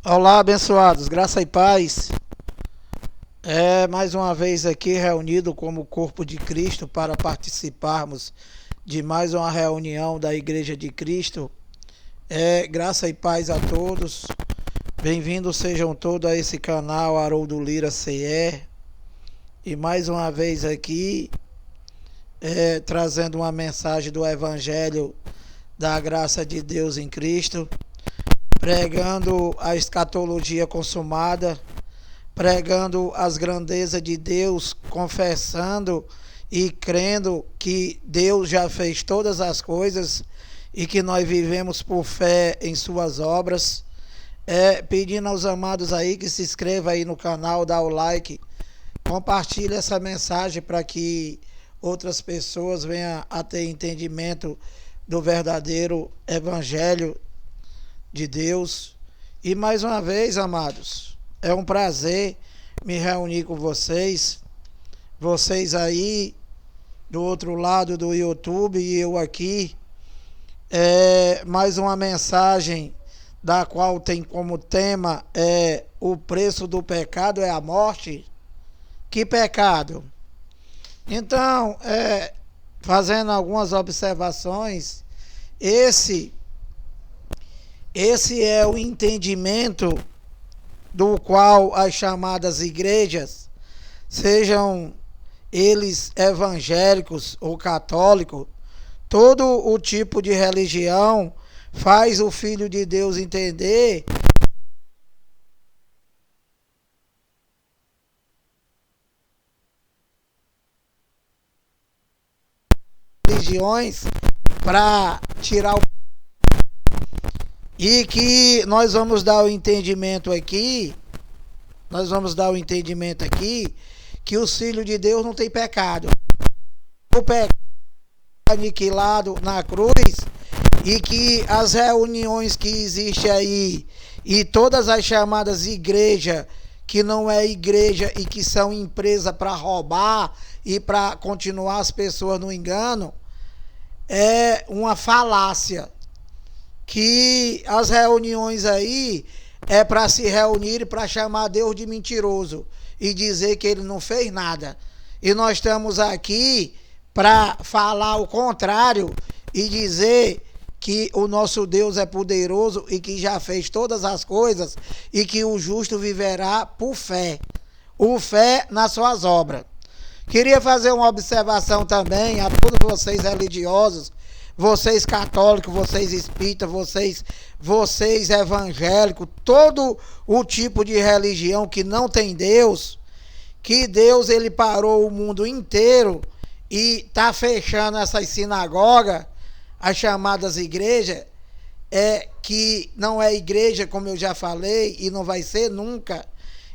Olá, abençoados, graça e paz. Mais uma vez aqui reunido como corpo de Cristo para participarmos de mais uma reunião da Igreja de Cristo. Graça e paz a todos. Bem-vindos sejam todos a esse canal Haroldo Lira CE. E mais uma vez aqui trazendo uma mensagem do Evangelho da graça de Deus em Cristo, pregando a escatologia consumada, pregando as grandezas de Deus, confessando e crendo que Deus já fez todas as coisas e que nós vivemos por fé em suas obras. Pedindo aos amados aí que se inscreva aí no canal, dá o like, compartilhe essa mensagem para que outras pessoas venham a ter entendimento do verdadeiro Evangelho de Deus. E mais uma vez, amados, é um prazer me reunir com vocês aí do outro lado do YouTube e eu aqui. Mais uma mensagem da qual tem como tema o preço do pecado é a morte. Que pecado? Então, fazendo algumas observações, esse é o entendimento do qual as chamadas igrejas, sejam eles evangélicos ou católicos, todo o tipo de religião faz o Filho de Deus entender religiões para tirar o... E que nós vamos dar o entendimento aqui, que os filhos de Deus não têm pecado. O pecado aniquilado na cruz, e que as reuniões que existem aí e todas as chamadas igreja que não é igreja e que são empresa para roubar e para continuar as pessoas no engano, é uma falácia. Que as reuniões aí é para se reunir para chamar Deus de mentiroso e dizer que ele não fez nada. E nós estamos aqui para falar o contrário e dizer que o nosso Deus é poderoso e que já fez todas as coisas e que o justo viverá por fé. O fé nas suas obras. Queria fazer uma observação também a todos vocês religiosos, vocês católicos, vocês espíritas, vocês evangélicos, todo o tipo de religião que não tem Deus, que Deus ele parou o mundo inteiro e está fechando essas sinagogas, as chamadas igrejas, que não é igreja, como eu já falei, e não vai ser nunca.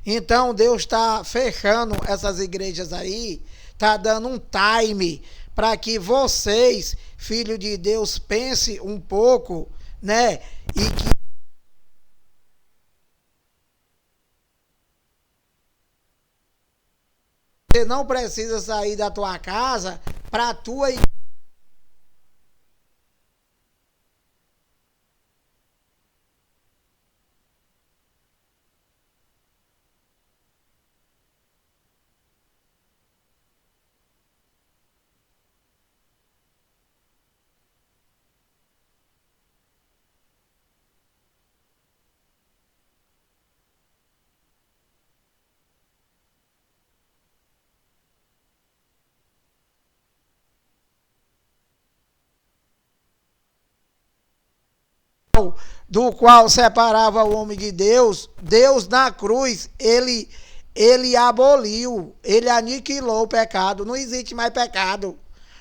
Então Deus está fechando essas igrejas aí, está dando um time para que vocês, filho de Deus, pense um pouco, né? E que você não precisa sair da tua casa para a tua igreja. Do qual separava o homem de Deus, Deus na cruz, ele aboliu, ele aniquilou o pecado, não existe mais pecado.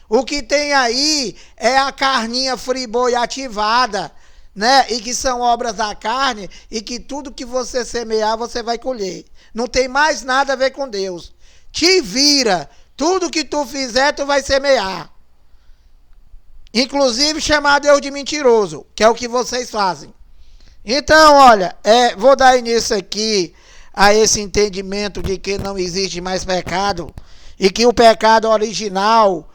O que tem aí é a carninha friboi ativada, né? E que são obras da carne e que tudo que você semear, você vai colher. Não tem mais nada a ver com Deus. Te vira, tudo que tu fizer, tu vai semear. Inclusive chamar Deus de mentiroso, que é o que vocês fazem. Então, olha, vou dar início aqui a esse entendimento de que não existe mais pecado e que o pecado original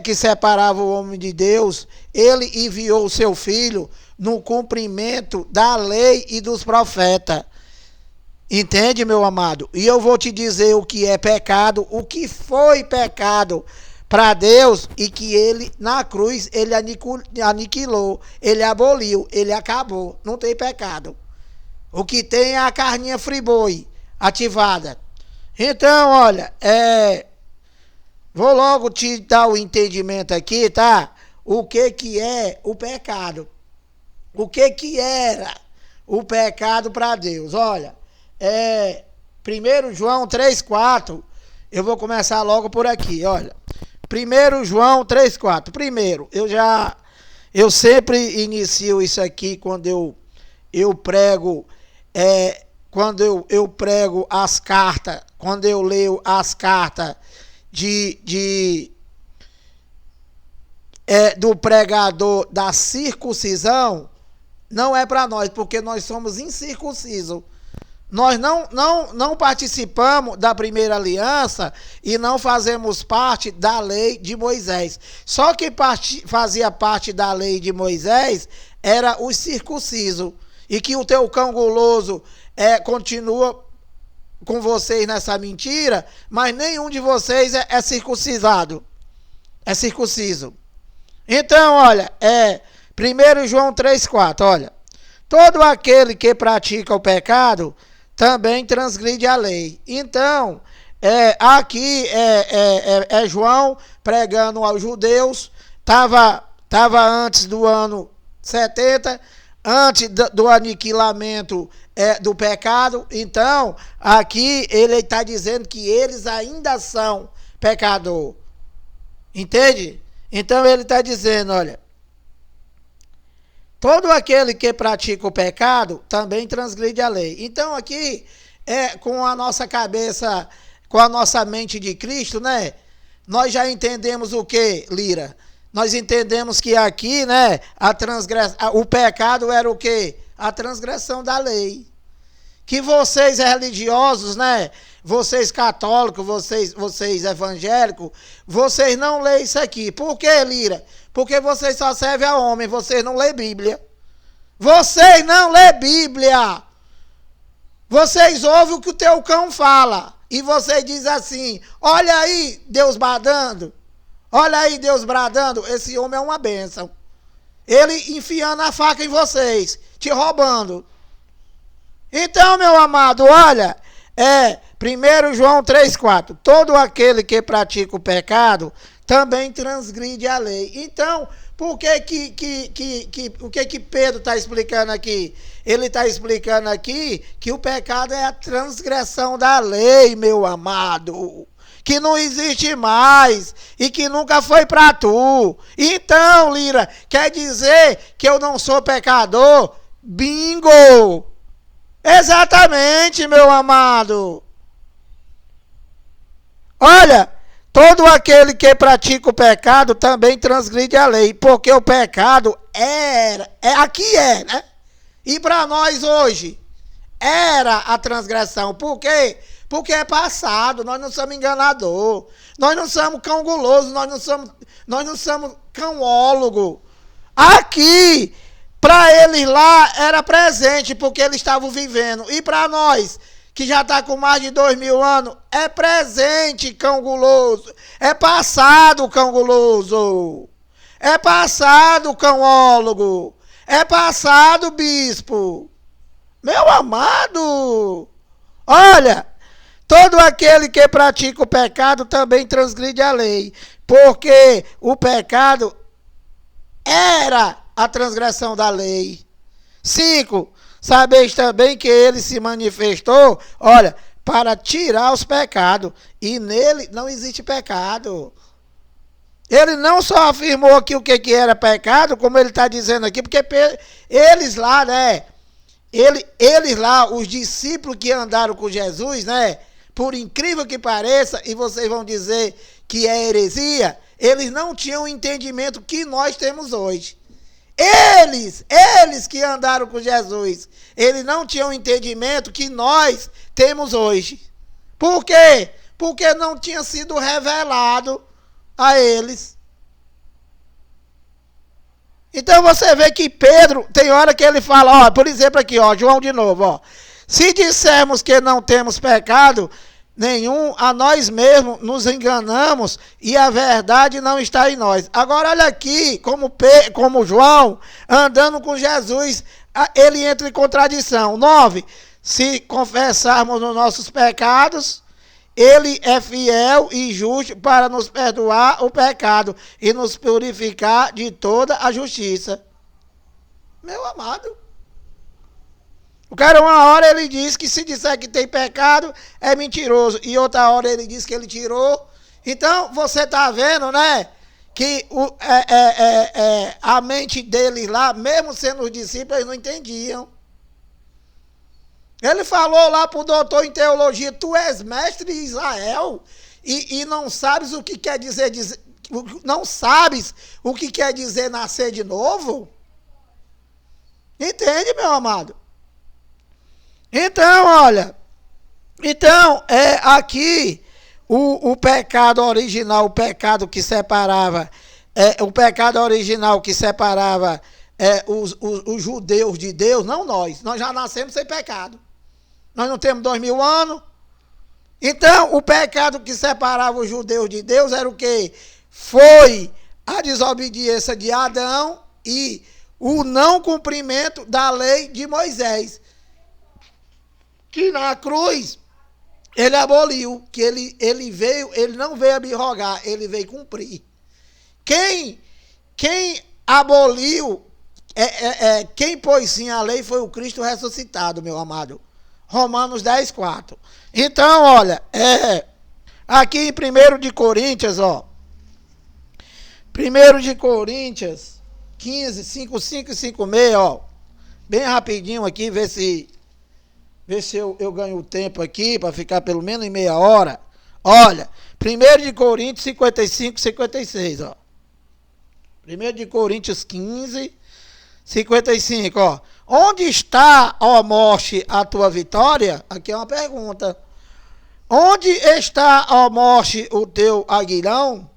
que separava o homem de Deus, ele enviou o seu filho no cumprimento da lei e dos profetas. Entende, meu amado? E eu vou te dizer o que é pecado, o que foi pecado para Deus e que ele, na cruz, ele aniquilou, ele aboliu, ele acabou. Não tem pecado. O que tem é a carninha friboi ativada. Então, olha, vou logo te dar o entendimento aqui, tá? O que é o pecado? O que era o pecado para Deus? Olha, 1 João 3,4, eu vou começar logo por aqui, olha. 1 João 3,4. Primeiro, eu sempre inicio isso aqui quando eu prego, quando eu prego as cartas, quando eu leio as cartas do pregador da circuncisão, não é para nós, porque nós somos incircuncisos. Nós não participamos da primeira aliança e não fazemos parte da lei de Moisés. Só que fazia parte da lei de Moisés era os circuncisos. E que o teu cão guloso continua com vocês nessa mentira, mas nenhum de vocês é circuncisado. É circunciso. Então, olha, 1 João 3,4, olha. Todo aquele que pratica o pecado também transgride a lei. Então, aqui João pregando aos judeus, estava antes do ano 70, antes do aniquilamento do pecado. Então, aqui ele está dizendo que eles ainda são pecador. Entende? Então ele está dizendo, olha, todo aquele que pratica o pecado também transgride a lei. Então aqui, com a nossa cabeça, com a nossa mente de Cristo, né? Nós já entendemos o que, Lira? Nós entendemos que aqui, né, o pecado era o quê? A transgressão da lei. Que vocês religiosos, né? Vocês católicos, vocês evangélicos, vocês não leem isso aqui. Por quê, Lira? Porque vocês só servem a homem, vocês não lêem Bíblia. Vocês não lêem Bíblia. Vocês ouvem o que o teu cão fala. E você diz assim, olha aí Deus bradando. Olha aí Deus bradando. Esse homem é uma bênção. Ele enfiando a faca em vocês, te roubando. Então, meu amado, olha, 1 João 3,4. Todo aquele que pratica o pecado também transgride a lei. Então, por que Pedro está explicando aqui? Ele está explicando aqui que o pecado é a transgressão da lei, meu amado. Que não existe mais e que nunca foi para tu. Então, Lira, quer dizer que eu não sou pecador? Bingo! Exatamente, meu amado. Olha, todo aquele que pratica o pecado também transgride a lei, porque o pecado aqui né? E para nós hoje, era a transgressão. Por quê? Porque é passado, nós não somos enganador, nós não somos cão guloso, nós não somos cãólogo. Aqui, para eles lá, era presente, porque eles estavam vivendo. E para nós, que já está com mais de 2000 anos, é presente, cão guloso. É passado, cão guloso. É passado, cãólogo. É passado, bispo. Meu amado, olha, todo aquele que pratica o pecado também transgride a lei, porque o pecado era a transgressão da lei. 5. Sabeis também que ele se manifestou, olha, para tirar os pecados, e nele não existe pecado. Ele não só afirmou aqui o que era pecado, como ele está dizendo aqui, porque eles lá, né, eles lá, os discípulos que andaram com Jesus, né, por incrível que pareça, e vocês vão dizer que é heresia, eles não tinham o entendimento que nós temos hoje. Eles que andaram com Jesus, eles não tinham o entendimento que nós temos hoje. Por quê? Porque não tinha sido revelado a eles. Então você vê que Pedro, tem hora que ele fala, ó, por exemplo aqui, ó, João de novo, ó. Se dissermos que não temos pecado nenhum, a nós mesmos nos enganamos e a verdade não está em nós. Agora olha aqui, como João, andando com Jesus, ele entra em contradição. 9. Se confessarmos os nossos pecados, ele é fiel e justo para nos perdoar o pecado e nos purificar de toda a justiça. Meu amado. O cara, uma hora ele diz que se disser que tem pecado, é mentiroso. E outra hora ele diz que ele tirou. Então, você está vendo, né? Que a mente deles lá, mesmo sendo os discípulos, eles não entendiam. Ele falou lá para o doutor em teologia, tu és mestre de Israel e não sabes o que quer dizer, não sabes o que quer dizer nascer de novo? Entende, meu amado? Então, olha, aqui o pecado original, o pecado que separava, os judeus de Deus, não nós já nascemos sem pecado. Nós não temos 2000 anos. Então, o pecado que separava os judeus de Deus era o quê? Foi a desobediência de Adão e o não cumprimento da lei de Moisés. Que na cruz ele aboliu, que ele não veio abrogar, ele veio cumprir. Quem aboliu, quem pôs sim a lei foi o Cristo ressuscitado, meu amado. Romanos 10, 4. Então, olha, aqui em 1 de Coríntios, ó. 1 de Coríntios 15, 5, 5 e 5, 6, ó. Bem rapidinho aqui, ver se eu ganho tempo aqui, para ficar pelo menos em meia hora. Olha, 1 de Coríntios 55, 56, ó. 1 de Coríntios 15, 55, ó. Onde está, ó morte, a tua vitória? Aqui é uma pergunta. Onde está, ó morte, o teu aguilhão?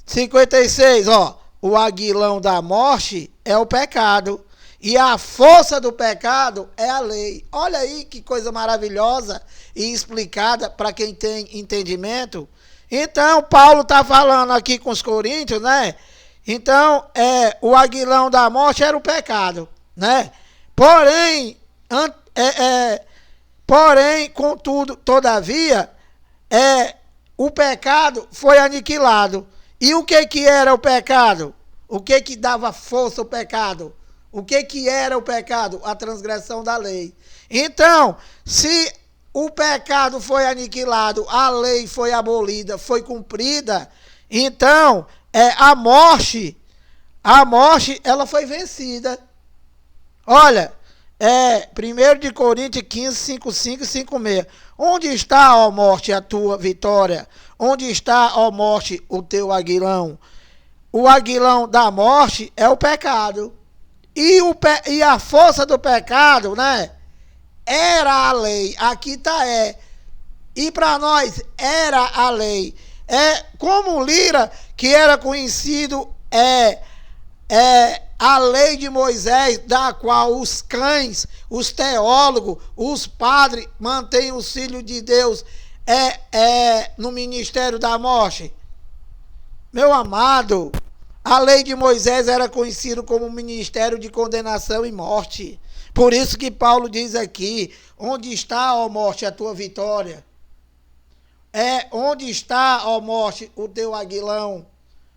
56, ó. O aguilhão da morte é o pecado. E a força do pecado é a lei. Olha aí que coisa maravilhosa e explicada para quem tem entendimento. Então, Paulo está falando aqui com os coríntios, né? Então, o aguilhão da morte era o pecado, né? Porém, contudo, todavia, o pecado foi aniquilado. E o que era o pecado? O que dava força ao pecado? O que era o pecado? A transgressão da lei. Então, se o pecado foi aniquilado, a lei foi abolida, foi cumprida, então, a morte, ela foi vencida. Olha, 1 de Coríntios 15, 5, 5 e 5, 6. Onde está, ó morte, a tua vitória? Onde está, ó morte, o teu aguilhão? O aguilhão da morte é o pecado. E a força do pecado, né? Era a lei. Aqui está E para nós era a lei. Como Lira, que era conhecido, a lei de Moisés, da qual os cães, os teólogos, os padres mantêm os filhos de Deus no ministério da morte. Meu amado, a lei de Moisés era conhecida como ministério de condenação e morte. Por isso que Paulo diz aqui, onde está, ó morte, a tua vitória? Onde está, ó morte, o teu aguilhão?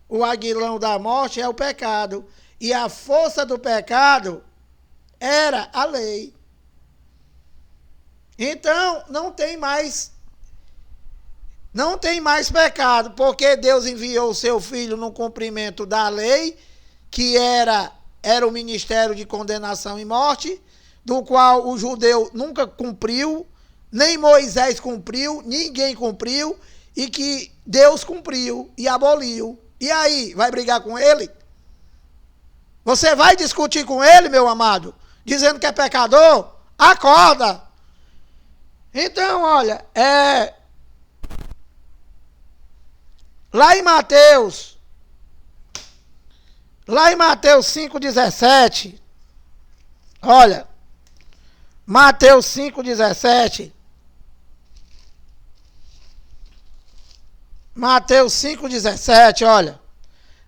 O aguilhão da morte é o pecado. E a força do pecado era a lei. Então, não tem mais pecado, porque Deus enviou o seu filho no cumprimento da lei, que era o ministério de condenação e morte, do qual o judeu nunca cumpriu, nem Moisés cumpriu, ninguém cumpriu, e que Deus cumpriu e aboliu. E aí, vai brigar com ele? Você vai discutir com ele, meu amado, dizendo que é pecador? Acorda! Então, olha, lá em Mateus Lá em Mateus 5,17, olha, Mateus 5,17, Mateus 5,17, olha,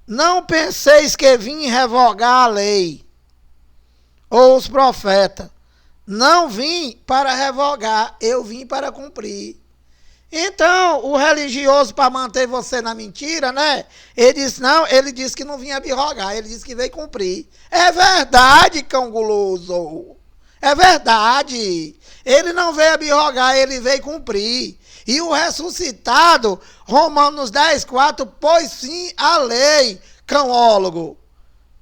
não penseis que vim revogar a lei ou os profetas. Não vim para revogar, eu vim para cumprir. Então, o religioso, para manter você na mentira, né? Ele disse, não, ele disse que não vinha abrogar, ele disse que veio cumprir. É verdade, cão guloso. É verdade. Ele não veio abrogar, ele veio cumprir. E o ressuscitado, Romanos 10,4, pôs sim a lei, cãólogo.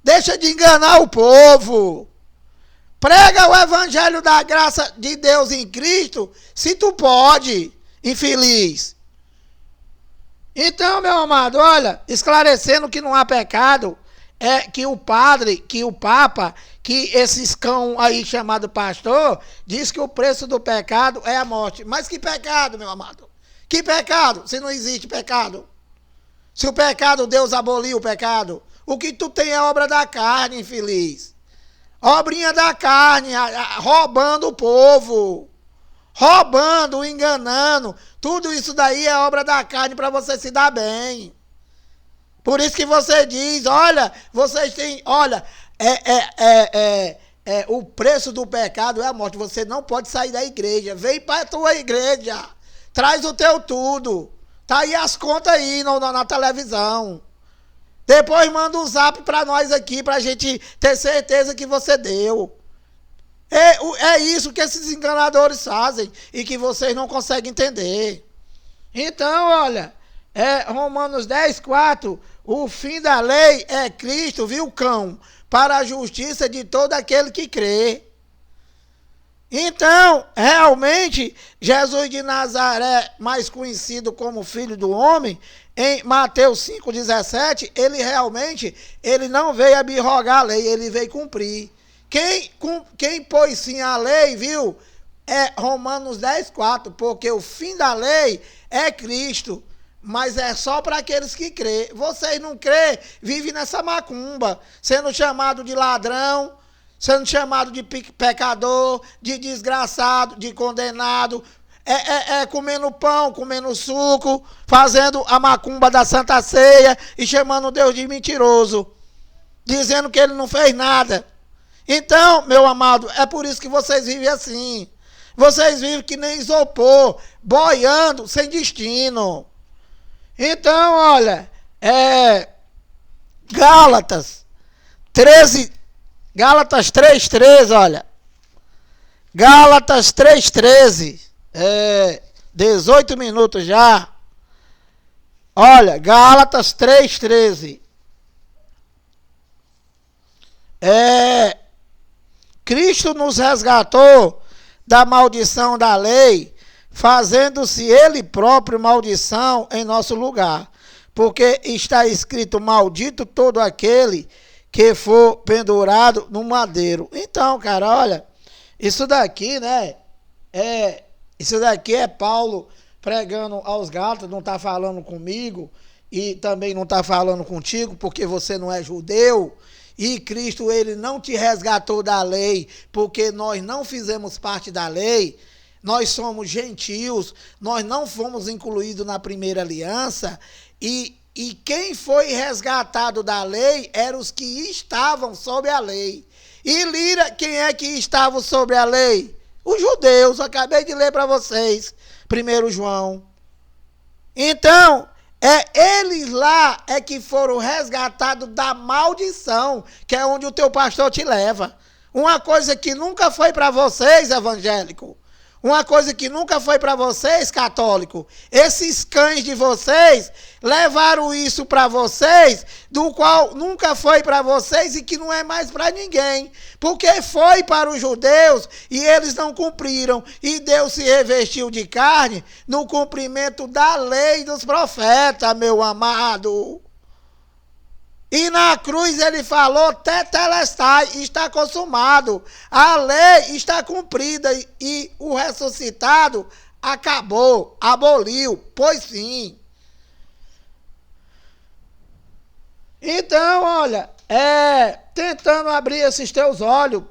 Deixa de enganar o povo. Prega o evangelho da graça de Deus em Cristo, se tu pode, infeliz. Então, meu amado, olha, esclarecendo que não há pecado, é que o padre, que o papa, que esses cão aí chamado pastor, diz que o preço do pecado é a morte. Mas que pecado, meu amado? Que pecado? Se não existe pecado. Se o pecado, Deus aboliu o pecado. O que tu tem é obra da carne, infeliz. Obrinha da carne, roubando o povo, roubando, enganando, tudo isso daí é obra da carne para você se dar bem. Por isso que você diz, olha, vocês têm, olha, o preço do pecado é a morte, você não pode sair da igreja, vem para a tua igreja, traz o teu tudo, tá aí as contas aí na televisão. Depois manda um zap para nós aqui, para a gente ter certeza que você deu. É isso que esses enganadores fazem e que vocês não conseguem entender. Então, olha, Romanos 10,4, o fim da lei é Cristo, viu, cão? Para a justiça de todo aquele que crê. Então, realmente, Jesus de Nazaré, mais conhecido como Filho do Homem, em Mateus 5,17, ele não veio abrogar a lei, ele veio cumprir. Quem pôs sim a lei, viu? É Romanos 10,4, porque o fim da lei é Cristo, mas é só para aqueles que crê. Vocês não crê, vive nessa macumba, sendo chamado de ladrão, sendo chamado de pecador, de desgraçado, de condenado, comendo pão, comendo suco, fazendo a macumba da Santa Ceia e chamando Deus de mentiroso, dizendo que ele não fez nada. Então, meu amado, é por isso que vocês vivem assim. Vocês vivem que nem isopor, boiando sem destino. Então, olha, Gálatas 3,13, olha. Gálatas 3,13. 18 minutos já. Olha, Gálatas 3,13. Cristo nos resgatou da maldição da lei, fazendo-se ele próprio maldição em nosso lugar. Porque está escrito, maldito todo aquele que for pendurado no madeiro. Então, cara, olha, isso daqui, né, isso daqui é Paulo pregando aos Gálatas, não está falando comigo e também não está falando contigo, porque você não é judeu. E Cristo, ele não te resgatou da lei, porque nós não fizemos parte da lei, nós somos gentios, nós não fomos incluídos na primeira aliança, e quem foi resgatado da lei eram os que estavam sob a lei. E Lira, quem é que estava sobre a lei? Os judeus, eu acabei de ler para vocês, 1 João. Então, eles lá que foram resgatados da maldição, que é onde o teu pastor te leva. Uma coisa que nunca foi para vocês, evangélico. Uma coisa que nunca foi para vocês, católico. Esses cães de vocês levaram isso para vocês, do qual nunca foi para vocês e que não é mais para ninguém. Porque foi para os judeus e eles não cumpriram. E Deus se revestiu de carne no cumprimento da lei dos profetas, meu amado. E na cruz ele falou, tetelestai, está consumado. A lei está cumprida e o ressuscitado acabou, aboliu, pois sim. Então, olha, tentando abrir esses teus olhos,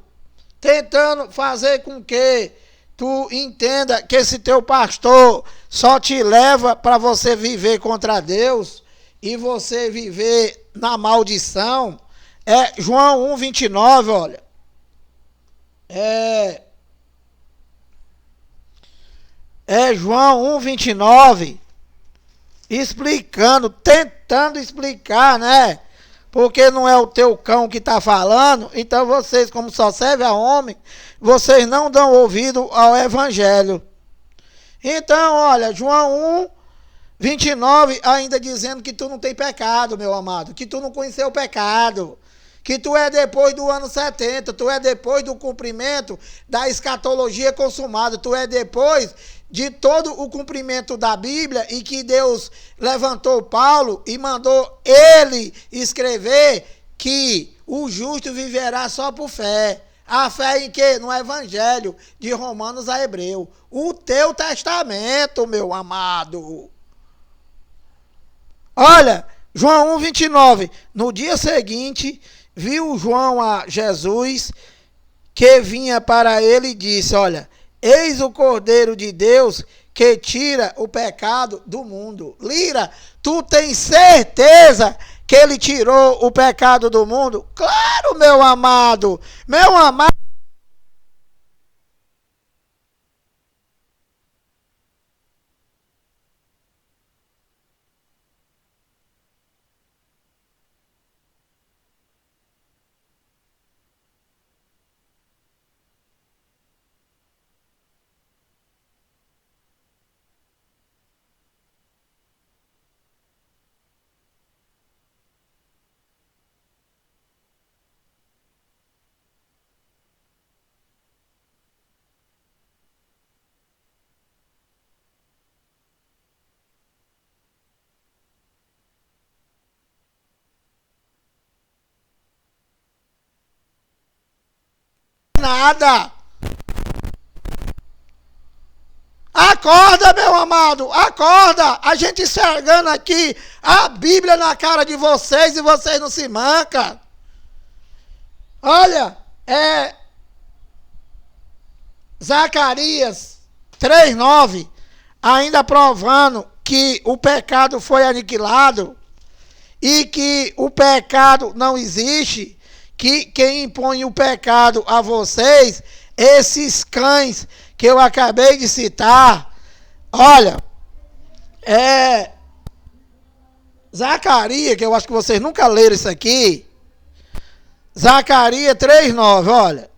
tentando fazer com que tu entenda que esse teu pastor só te leva para você viver contra Deus e você viver na maldição. João 1:29, olha. João 1:29, explicando, tentando explicar, né? Porque não é o teu cão que está falando, então vocês, como só serve a homem, vocês não dão ouvido ao evangelho. Então, olha, João 1:29, ainda dizendo que tu não tem pecado, meu amado, que tu não conheceu o pecado, que tu é depois do ano 70, tu é depois do cumprimento da escatologia consumada, tu é depois de todo o cumprimento da Bíblia, e que Deus levantou Paulo e mandou ele escrever que o justo viverá só por fé. A fé em quê? No Evangelho, de Romanos a Hebreu. O teu testamento, meu amado. Olha, João 1:29. No dia seguinte, viu João a Jesus, que vinha para ele, e disse: olha, eis o Cordeiro de Deus que tira o pecado do mundo. Lira, tu tens certeza que ele tirou o pecado do mundo? Claro, meu amado. Meu amado. Nada. Acorda, meu amado, acorda. A gente enxergando aqui a Bíblia na cara de vocês e vocês não se mancam. Olha, Zacarias 3:9, ainda provando que o pecado foi aniquilado e que o pecado não existe, que quem impõe o pecado a vocês, esses cães que eu acabei de citar. Olha, Zacarias, que eu acho que vocês nunca leram isso aqui, Zacarias 3:9, olha,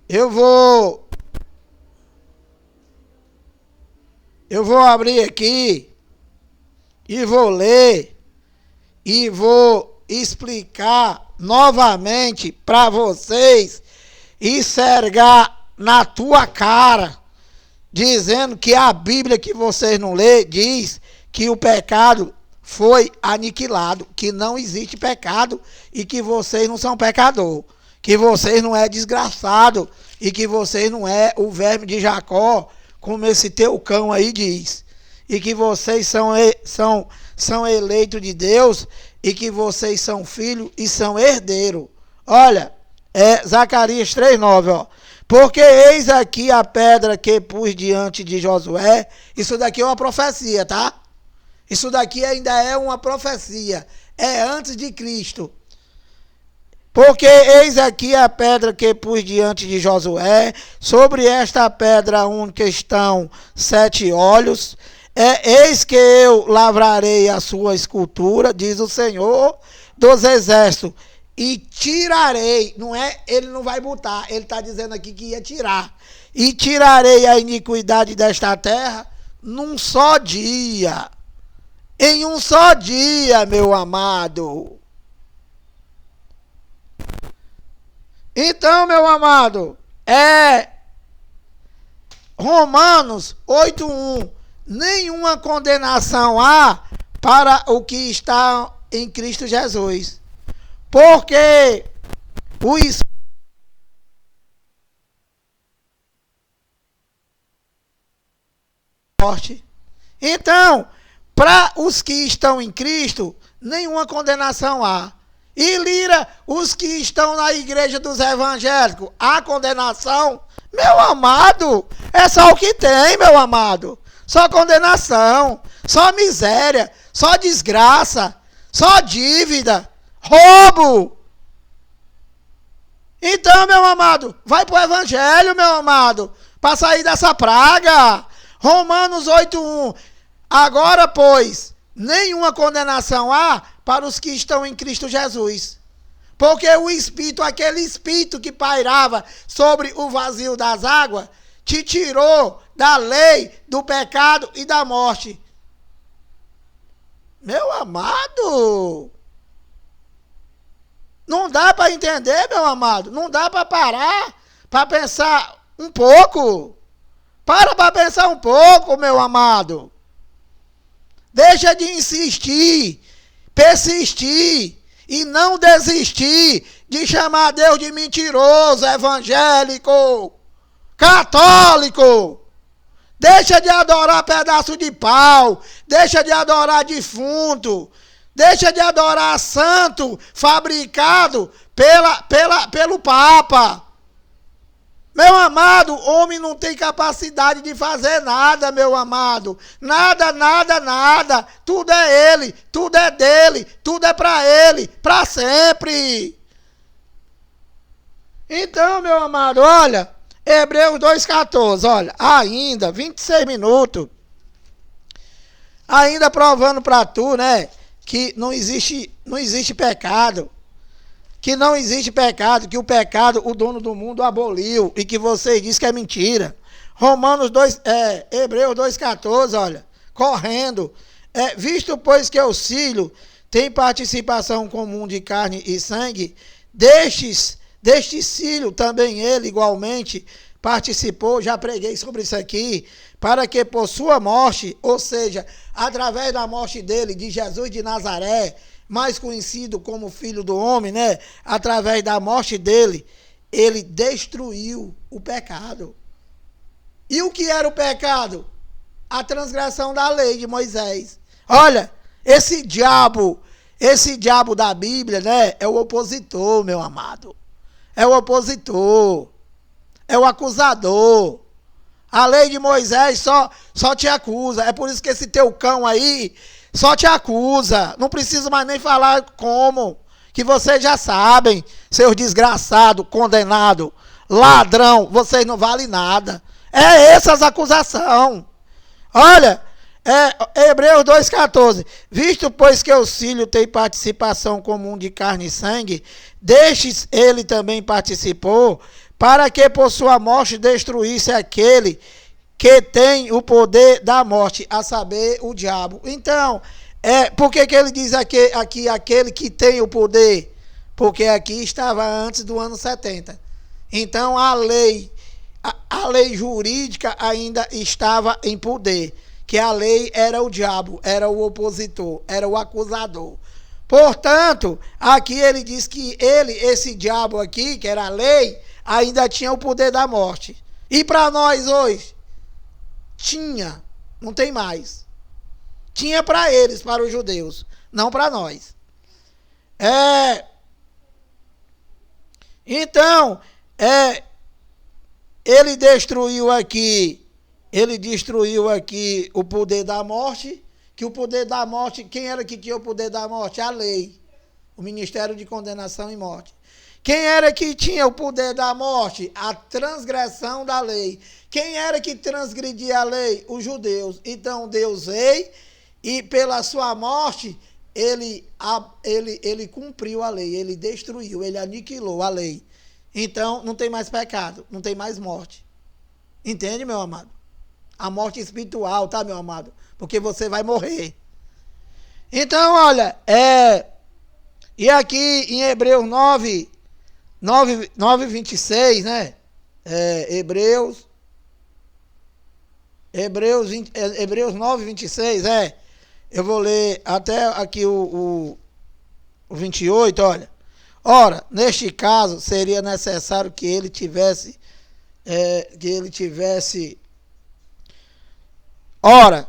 eu vou abrir aqui e vou ler e vou explicar novamente para vocês e sergar na tua cara, dizendo que a Bíblia que vocês não lê diz que o pecado foi aniquilado, que não existe pecado e que vocês não são pecador, que vocês não é desgraçado e que vocês não é o verme de Jacó, como esse teu cão aí diz, e que vocês são eleitos de Deus e que vocês são filhos e são herdeiros. Olha, Zacarias 3:9, ó. Porque eis aqui a pedra que pus diante de Josué. Isso daqui é uma profecia, tá? Isso daqui ainda é uma profecia. É antes de Cristo. Porque eis aqui a pedra que pus diante de Josué. Sobre esta pedra única estão 7 olhos. Eis que eu lavrarei a sua escultura, diz o Senhor dos Exércitos. E tirarei, ele não vai botar, ele está dizendo aqui que ia tirar. E tirarei a iniquidade desta terra num só dia. Em um só dia, meu amado. Então, meu amado, Romanos 8:1. Nenhuma condenação há para o que está em Cristo Jesus. Porque o esporte. Então, para os que estão em Cristo, nenhuma condenação há. E Lira, os que estão na igreja dos evangélicos, a condenação, meu amado, é só o que tem, meu amado. Só condenação, só miséria, só desgraça, só dívida, roubo. Então, meu amado, vai pro evangelho, meu amado, para sair dessa praga. Romanos 8:1. Agora, pois, nenhuma condenação há para os que estão em Cristo Jesus. Porque o Espírito, aquele Espírito que pairava sobre o vazio das águas, te tirou da lei, do pecado e da morte. Meu amado, não dá para entender, meu amado. Não dá para parar, para pensar um pouco. Para pensar um pouco, meu amado. Deixa de insistir, persistir e não desistir de chamar Deus de mentiroso, evangélico, católico. Deixa de adorar pedaço de pau, deixa de adorar defunto, deixa de adorar santo fabricado pelo Papa. Meu amado, homem não tem capacidade de fazer nada, meu amado. Nada, nada, nada. Tudo é ele, tudo é dele, tudo é para ele, para sempre. Então, meu amado, olha, Hebreus 2,14, olha, ainda, 26 minutos. Ainda provando para tu, né, que não existe pecado. Que não existe pecado, que o pecado o dono do mundo aboliu e que você diz que é mentira. Hebreus 2,14, olha, correndo. Visto, pois, que os filhos têm participação comum de carne e sangue, destes filhos também ele igualmente participou, já preguei sobre isso aqui, para que por sua morte, ou seja, através da morte dele, de Jesus de Nazaré, mais conhecido como Filho do Homem, né? Através da morte dele, ele destruiu o pecado. E o que era o pecado? A transgressão da lei de Moisés. Olha, esse diabo da Bíblia, né? É o opositor, meu amado. É o opositor. É o acusador. A lei de Moisés só te acusa. É por isso que esse teu cão aí só te acusa. Não precisa mais nem falar como. Que vocês já sabem, seus desgraçados, condenados, ladrão, vocês não valem nada. É essas acusações. Olha, Hebreus 2,14. Visto, pois, que os filhos têm participação comum de carne e sangue, destes ele também participou, para que por sua morte destruísse aquele que tem o poder da morte, a saber, o diabo. Então, por que ele diz aqui aquele que tem o poder? Porque aqui estava antes do ano 70. Então, a lei jurídica ainda estava em poder. Que a lei era o diabo, era o opositor, era o acusador. Portanto, aqui ele diz que esse diabo aqui, que era a lei, ainda tinha o poder da morte. E para nós hoje? Tinha, não tem mais. Tinha para eles, para os judeus, não para nós. Então, ele destruiu aqui o poder da morte, que o poder da morte, quem era que tinha o poder da morte? A lei, o ministério de condenação e morte. Quem era que tinha o poder da morte? A transgressão da lei. Quem era que transgredia a lei? Os judeus. Então Deus veio e pela sua morte ele cumpriu a lei, ele destruiu, ele aniquilou a lei. Então não tem mais pecado, não tem mais morte. Entende, meu amado? A morte espiritual, tá, meu amado? Porque você vai morrer. Então, olha, e aqui em Hebreus 9:26, né? Hebreus 9:26, eu vou ler até aqui o 28, olha. Ora, neste caso, seria necessário que ele tivesse Ora,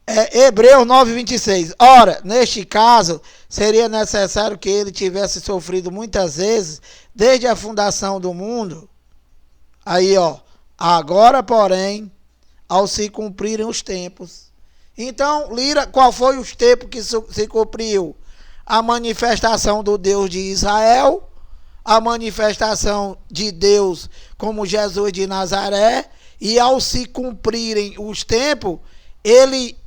Hebreus 9:26. Ora, neste caso, seria necessário que ele tivesse sofrido muitas vezes, desde a fundação do mundo. Aí, ó. Agora, porém, ao se cumprirem os tempos. Então, Lira, qual foi os tempos que se cumpriu? A manifestação do Deus de Israel, a manifestação de Deus como Jesus de Nazaré, e ao se cumprirem os tempos, ele,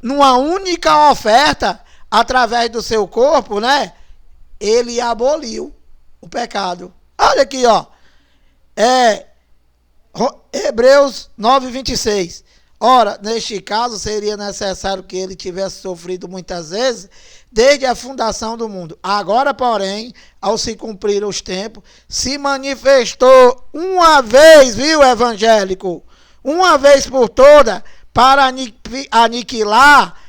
numa única oferta, através do seu corpo, né? Ele aboliu o pecado. Olha aqui, ó. Hebreus 9:26. Ora, neste caso, seria necessário que ele tivesse sofrido muitas vezes, desde a fundação do mundo. Agora, porém, ao se cumprir os tempos, se manifestou uma vez, viu, evangélico? Uma vez por toda, para aniquilar,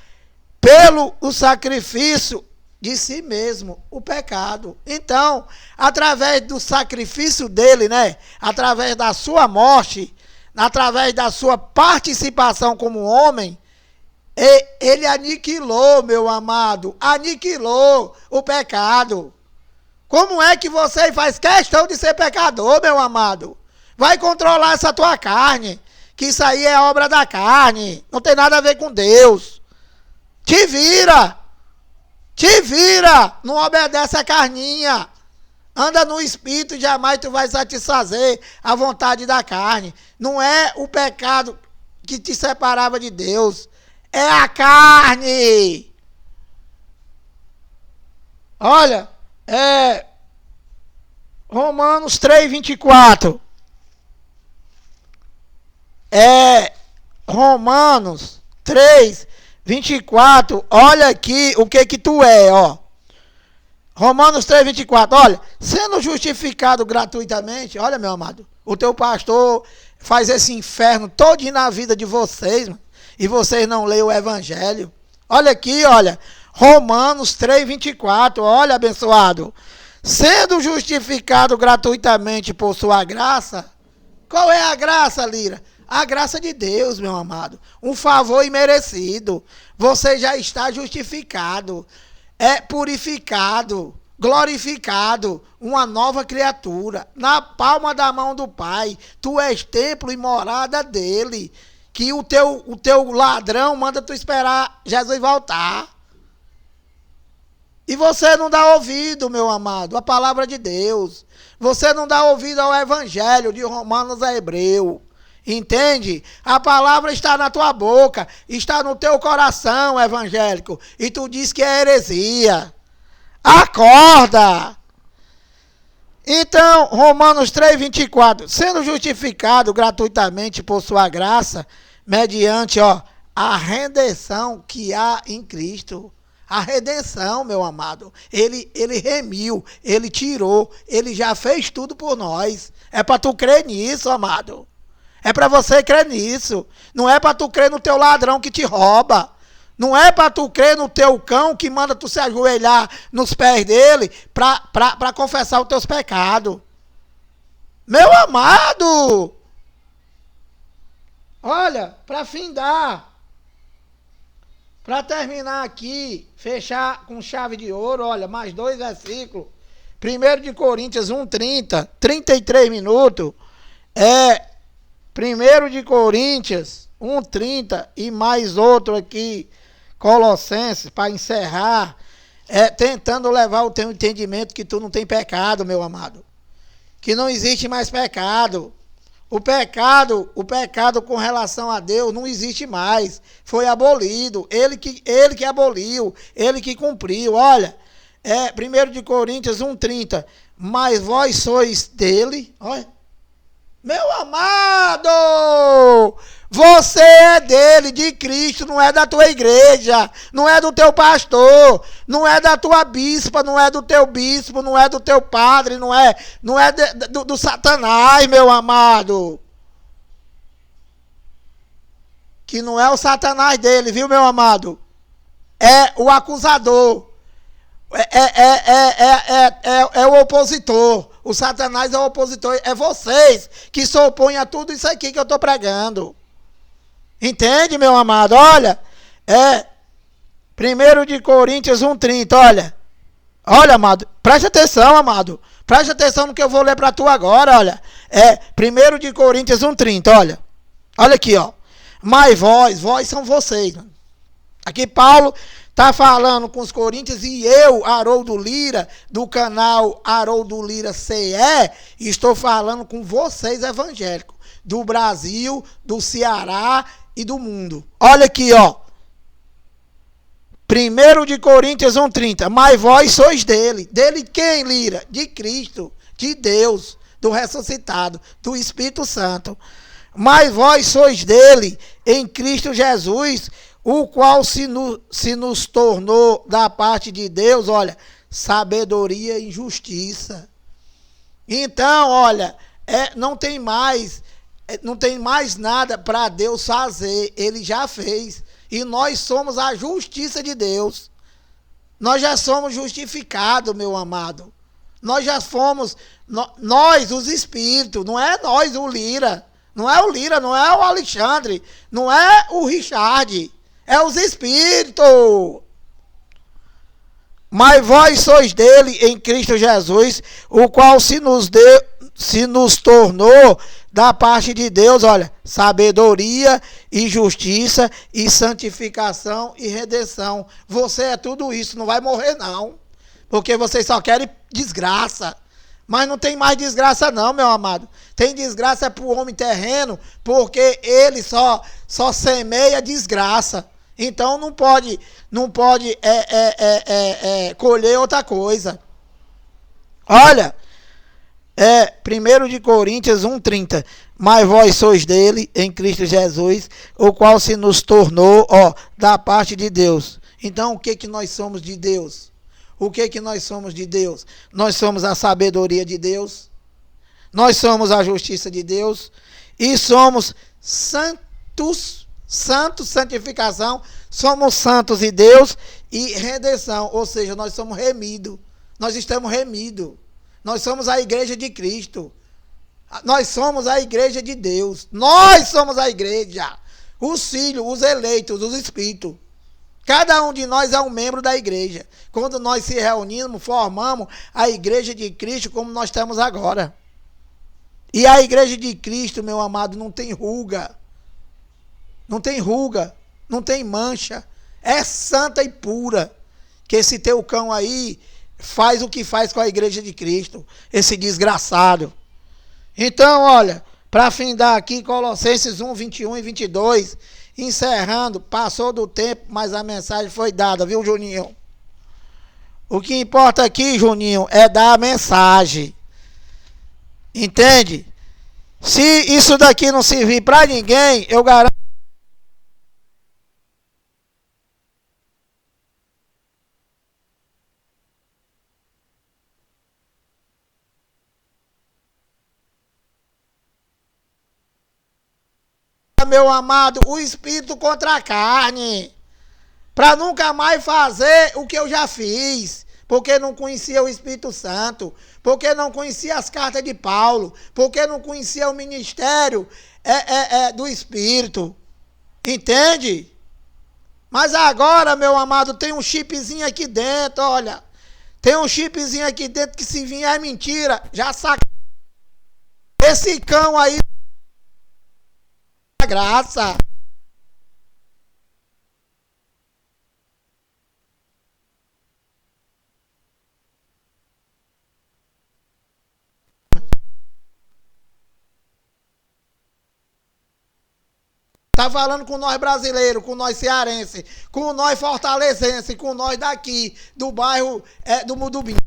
pelo o sacrifício de si mesmo, o pecado. Então, através do sacrifício dele, né? Através da sua morte, através da sua participação como homem, ele aniquilou, meu amado, aniquilou o pecado. Como é que você faz questão de ser pecador, meu amado? Vai controlar essa tua carne, que isso aí é obra da carne, não tem nada a ver com Deus. Te vira, não obedece a carninha. Anda no espírito e jamais tu vai satisfazer a vontade da carne. Não é o pecado que te separava de Deus. É a carne. Olha, Romanos 3:24. Romanos 3:24. Olha aqui o que tu é, ó. Romanos 3:24, olha, sendo justificado gratuitamente, olha, meu amado, o teu pastor faz esse inferno todo na vida de vocês, mano, e vocês não leem o evangelho. Olha aqui, olha, Romanos 3:24, olha, abençoado, sendo justificado gratuitamente por sua graça. Qual é a graça, Lira? A graça de Deus, meu amado, um favor imerecido. Você já está justificado, purificado, glorificado, uma nova criatura, na palma da mão do Pai. Tu és templo e morada dele, que o teu ladrão manda tu esperar Jesus voltar. E você não dá ouvido, meu amado, à palavra de Deus. Você não dá ouvido ao evangelho de Romanos a Hebreu. Entende? A palavra está na tua boca, está no teu coração, evangélico, e tu diz que é heresia. Acorda! Então, Romanos 3:24, sendo justificado gratuitamente por sua graça, mediante a redenção que há em Cristo. A redenção, meu amado, ele remiu, ele tirou, ele já fez tudo por nós. É para tu crer nisso, amado. É para você crer nisso. Não é para tu crer no teu ladrão que te rouba. Não é para tu crer no teu cão que manda tu se ajoelhar nos pés dele para confessar os teus pecados. Meu amado! Olha, para findar, para terminar aqui, fechar com chave de ouro, olha, mais 2 versículos. 1 de Coríntios 1:30, 33 minutos. 1 de Coríntios 1:30 e mais outro aqui, Colossenses, para encerrar, tentando levar o teu entendimento que tu não tem pecado, meu amado. Que não existe mais pecado. O pecado com relação a Deus não existe mais. Foi abolido. Ele que aboliu, ele que cumpriu. Olha, 1 de Coríntios 1:30, mas vós sois dele, olha. Meu amado, você é dele, de Cristo, não é da tua igreja, não é do teu pastor, não é da tua bispa, não é do teu bispo, não é do teu padre, não é do Satanás, meu amado. Que não é o Satanás dele, viu, meu amado? É o acusador, é o opositor. O Satanás é o opositor, é vocês que se opõem a tudo isso aqui que eu estou pregando. Entende, meu amado? Olha, é 1 Coríntios 1:30, olha. Olha, amado, preste atenção, amado. Preste atenção no que eu vou ler para tu agora, olha. É 1 Coríntios 1:30, olha. Olha aqui, ó. Mas vós são vocês. Aqui Paulo tá falando com os coríntios e eu, Haroldo Lira, do canal Haroldo Lira CE, estou falando com vocês evangélicos do Brasil, do Ceará e do mundo. Olha aqui, ó. 1 Coríntios 1:30. Mas vós sois dele. Dele quem, Lira? De Cristo, de Deus, do ressuscitado, do Espírito Santo. Mas vós sois dele, em Cristo Jesus, o qual se nos tornou da parte de Deus, olha, sabedoria e justiça. Então, olha, não tem mais nada para Deus fazer, ele já fez. E nós somos a justiça de Deus. Nós já somos justificados, meu amado. Nós já fomos, nós, os espíritos, não é nós, o Lira. Não é o Lira, não é o Alexandre, não é o Richard. É os espíritos. Mas vós sois dele em Cristo Jesus, o qual se nos tornou da parte de Deus, olha, sabedoria e justiça e santificação e redenção. Você é tudo isso, não vai morrer não, porque vocês só querem desgraça. Mas não tem mais desgraça não, meu amado. Tem desgraça para o homem terreno, porque ele só semeia desgraça. Então não pode colher outra coisa. Olha, 1 Coríntios 1:30. Mas vós sois dele, em Cristo Jesus, o qual se nos tornou, ó, da parte de Deus. Então o que nós somos de Deus? O que nós somos de Deus? Nós somos a sabedoria de Deus, nós somos a justiça de Deus e somos santos, santificação, somos santos de Deus e redenção, ou seja, nós somos remidos, nós estamos remidos, nós somos a igreja de Cristo, nós somos a igreja de Deus, nós somos a igreja, os filhos, os eleitos, os espíritos. Cada um de nós é um membro da igreja. Quando nós se reunimos, formamos a igreja de Cristo como nós estamos agora. E a igreja de Cristo, meu amado, não tem ruga. Não tem ruga, não tem mancha. É santa e pura. Que esse teu cão aí faz o que faz com a igreja de Cristo. Esse desgraçado. Então, olha, para findar aqui, Colossenses 1:21 e 22... Encerrando, passou do tempo, mas a mensagem foi dada, viu, Juninho? O que importa aqui, Juninho, é dar a mensagem. Entende? Se isso daqui não servir para ninguém, eu garanto. Meu amado, o espírito contra a carne, para nunca mais fazer o que eu já fiz, porque não conhecia o Espírito Santo, porque não conhecia as cartas de Paulo, porque não conhecia o ministério do Espírito, entende? Mas agora, meu amado, tem um chipzinho aqui dentro, olha, tem um chipzinho aqui dentro que se vier é mentira, já saca. Esse cão aí graça. Tá falando com nós brasileiros, com nós cearenses, com nós fortalezenses, com nós daqui, do bairro do Mudubim.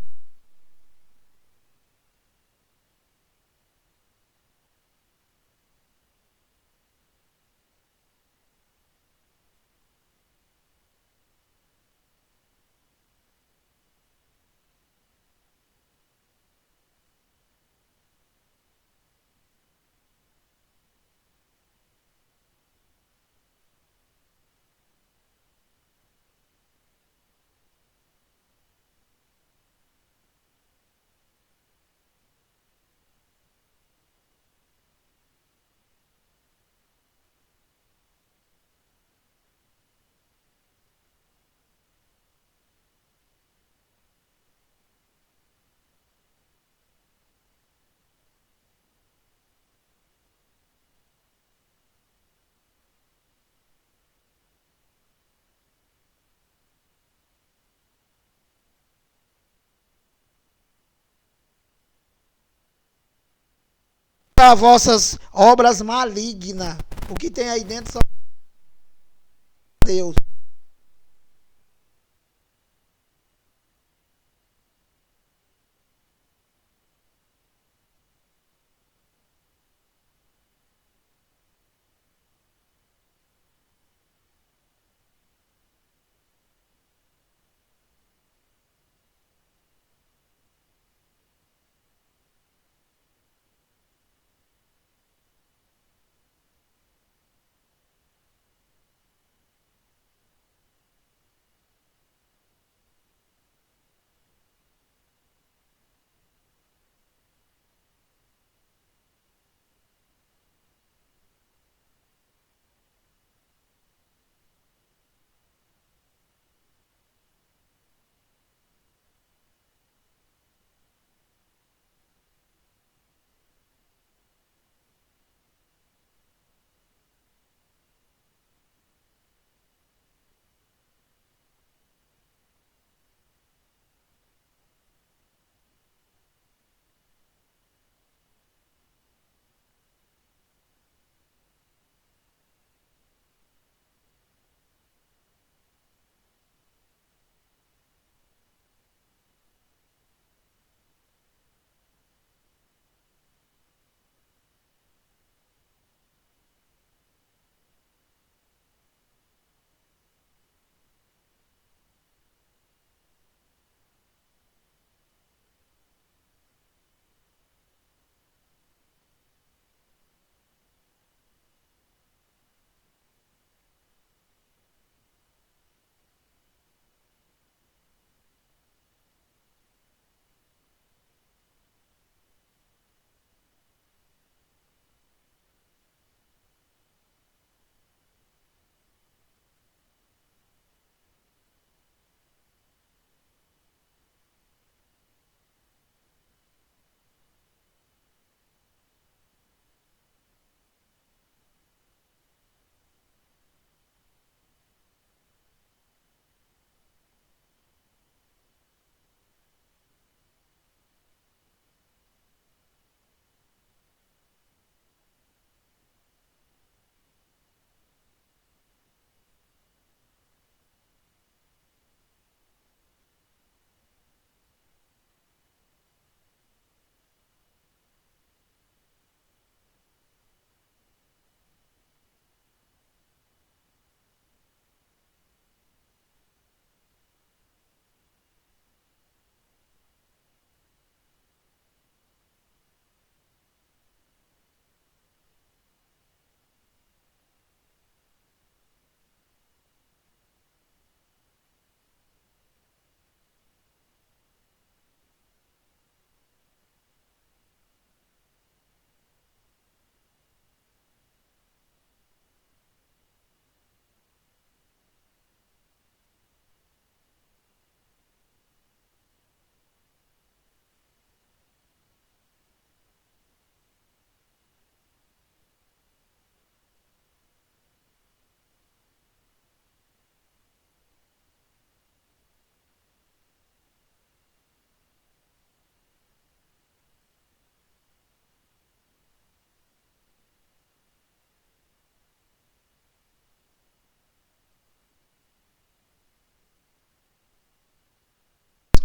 as vossas obras malignas. O que tem aí dentro são Deus.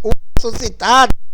O ressuscitado